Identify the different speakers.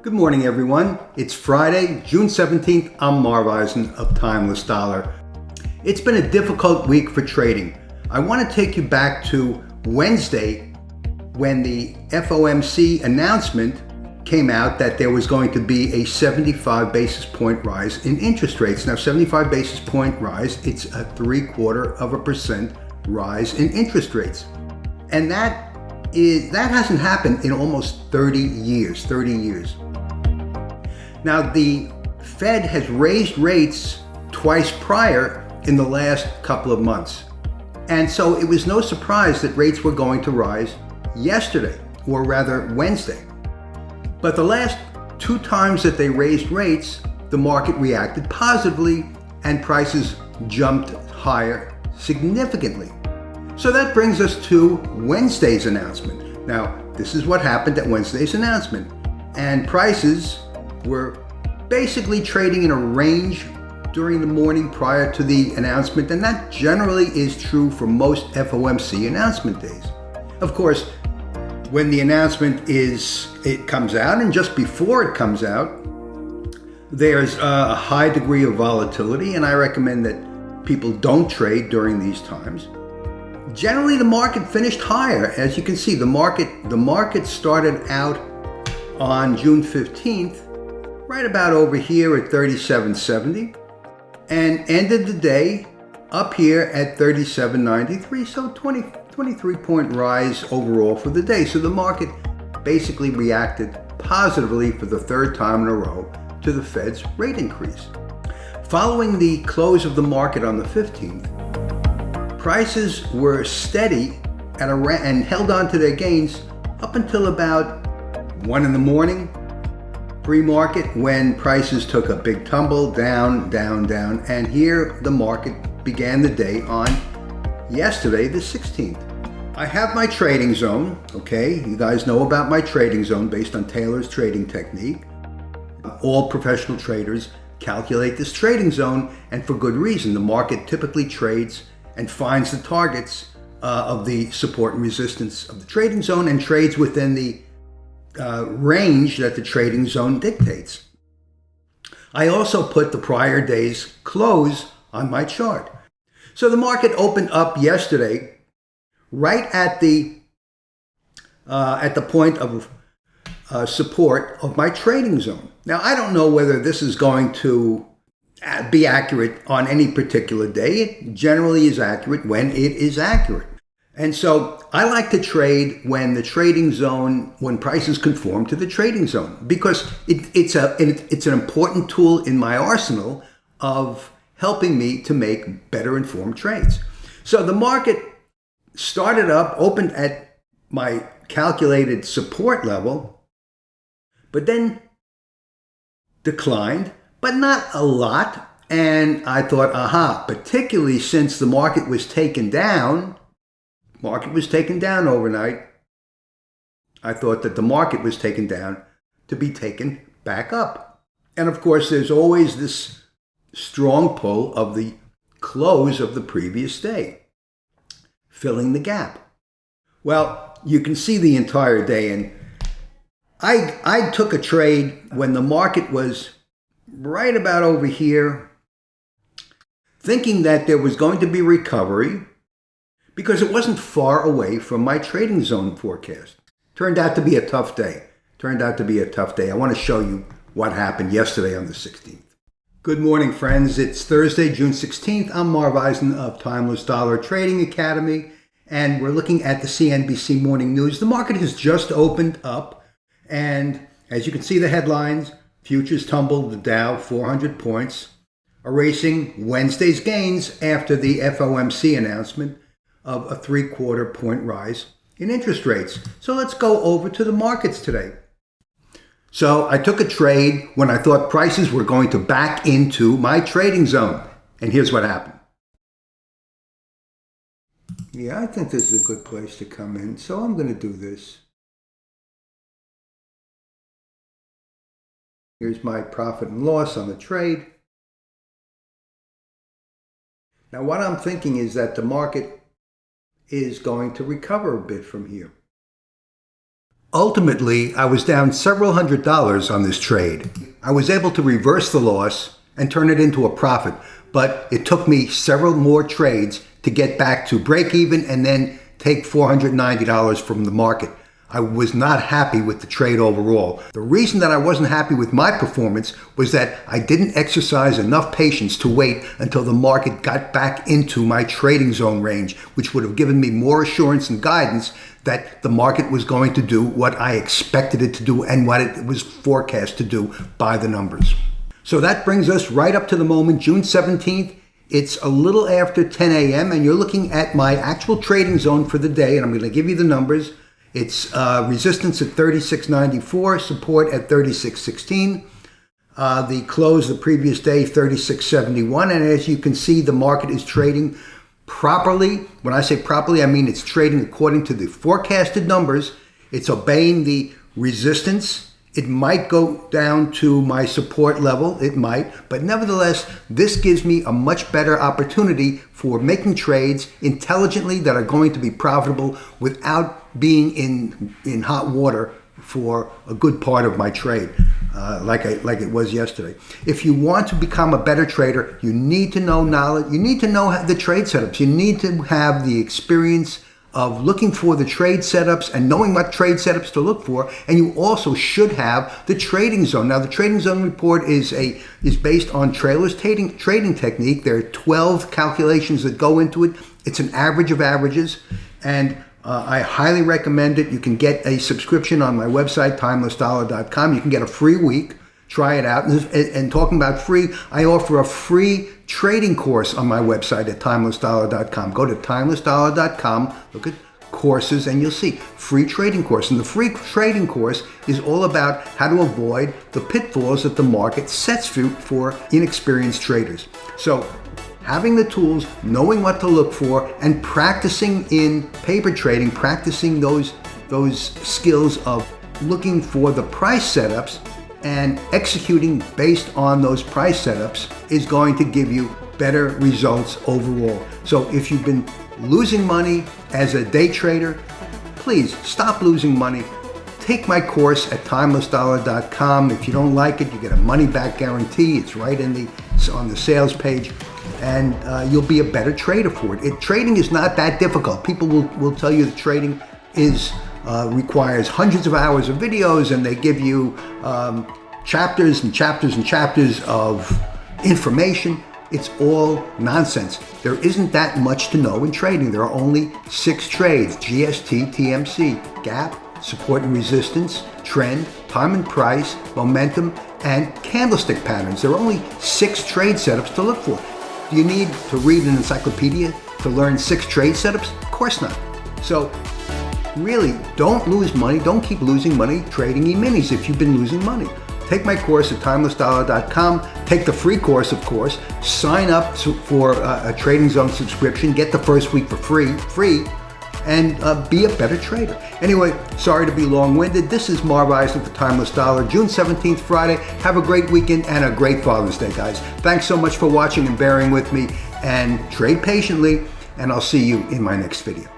Speaker 1: Good morning, everyone. It's Friday, June 17th. I'm Marv Eisen of Timeless Dollar. It's been a difficult week for trading. I want to take you back to Wednesday when the FOMC announcement came out that there was going to be a 75 basis point rise in interest rates. Now, 75 basis point rise, it's a 0.75% rise in interest rates. And that hasn't happened in almost 30 years. Now, the Fed has raised rates twice prior in the last couple of months. And so it was no surprise that rates were going to rise yesterday, or rather Wednesday. But the last two times that they raised rates, the market reacted positively and prices jumped higher significantly. So that brings us to Wednesday's announcement. Now, this is what happened at Wednesday's announcement. And prices were basically trading in a range during the morning prior to the announcement, and that generally is true for most FOMC announcement days. Of course, when the announcement comes out, and just before it comes out, there's a high degree of volatility, and I recommend that people don't trade during these times. Generally, the market finished higher. As you can see, the market started out on June 15th right about over here at 37.70 and ended the day up here at 37.93. So 23-point rise overall for the day. So the market basically reacted positively for the third time in a row to the Fed's rate increase. Following the close of the market on the 15th, prices were steady and held on to their gains up until about 1 in the morning, pre-market, when prices took a big tumble down, and here the market began the day on yesterday, the 16th. I have my trading zone, okay? You guys know about my trading zone based on Taylor's trading technique. All professional traders calculate this trading zone, and for good reason. The market typically trades and finds the targets of the support and resistance of the trading zone and trades within the range that the trading zone dictates. I also put the prior day's close on my chart. So the market opened up yesterday right at the point of support of my trading zone. Now, I don't know whether this is going to be accurate on any particular day. It generally is accurate when it is accurate. And so I like to trade when prices conform to the trading zone, because it's an important tool in my arsenal of helping me to make better informed trades. So the market started up, opened at my calculated support level, but then declined, but not a lot. And I thought, particularly since the market was taken down overnight, I thought that the market was taken down to be taken back up. And of course, there's always this strong pull of the close of the previous day, filling the gap. Well, you can see the entire day, and I took a trade when the market was right about over here, thinking that there was going to be recovery, because it wasn't far away from my trading zone forecast. Turned out to be a tough day. I want to show you what happened yesterday on the 16th. Good morning, friends. It's Thursday, June 16th. I'm Marv Eisen of Timeless Dollar Trading Academy, and we're looking at the CNBC Morning News. The market has just opened up, and as you can see the headlines, futures tumbled, the Dow 400 points, erasing Wednesday's gains after the FOMC announcement of a 0.75-point rise in interest rates. So let's go over to the markets today. So I took a trade when I thought prices were going to back into my trading zone. And here's what happened. Yeah, I think this is a good place to come in. So I'm going to do this. Here's my profit and loss on the trade. Now, what I'm thinking is that the market is going to recover a bit from here. Ultimately, I was down several $100s on this trade. I was able to reverse the loss and turn it into a profit, but it took me several more trades to get back to break even and then take $490 from the market. I was not happy with the trade overall. The reason that I wasn't happy with my performance was that I didn't exercise enough patience to wait until the market got back into my trading zone range, which would have given me more assurance and guidance that the market was going to do what I expected it to do and what it was forecast to do by the numbers. So that brings us right up to the moment, June 17th. It's a little after 10 a.m. and you're looking at my actual trading zone for the day, and I'm going to give you the numbers. It's resistance at 36.94, support at 36.16. The close the previous day, 36.71. And as you can see, the market is trading properly. When I say properly, I mean it's trading according to the forecasted numbers. It's obeying the resistance. It might go down to my support level, it might, but nevertheless, this gives me a much better opportunity for making trades intelligently that are going to be profitable without being in hot water for a good part of my trade, like it was yesterday. If you want to become a better trader, you need to know knowledge, you need to know the trade setups, you need to have the experience of looking for the trade setups and knowing what trade setups to look for, and you also should have the trading zone. Now, the trading zone report is based on Trailers trading technique. There are 12 calculations that go into it. It's an average of averages, and I highly recommend it. You can get a subscription on my website, timelessdollar.com. You can get a free week. Try it out. And talking about free, I offer a free trading course on my website at timelessdollar.com. Go to timelessdollar.com, look at courses, and you'll see free trading course. And the free trading course is all about how to avoid the pitfalls that the market sets for inexperienced traders. So having the tools, knowing what to look for, and practicing in paper trading, practicing those skills of looking for the price setups and executing based on those price setups is going to give you better results overall. So if you've been losing money as a day trader, please stop losing money. Take my course at timelessdollar.com. If you don't like it, you get a money-back guarantee. It's right on the sales page, and you'll be a better trader for it. Trading is not that difficult. People will tell you that trading requires hundreds of hours of videos, and they give you chapters and chapters and chapters of information. It's all nonsense. There isn't that much to know in trading. There are only 6 trades: GST, TMC, gap, support and resistance, trend, time and price, momentum, and candlestick patterns. There are only 6 trade setups to look for. Do you need to read an encyclopedia to learn 6 trade setups? Of course not. So really, don't lose money. Don't keep losing money trading Eminis if you've been losing money. Take my course at timelessdollar.com. Take the free course, of course. Sign up for a Trading Zone subscription. Get the first week for free, and be a better trader. Anyway, sorry to be long-winded. This is Marv Eisner for Timeless Dollar, June 17th, Friday. Have a great weekend and a great Father's Day, guys. Thanks so much for watching and bearing with me, and trade patiently, and I'll see you in my next video.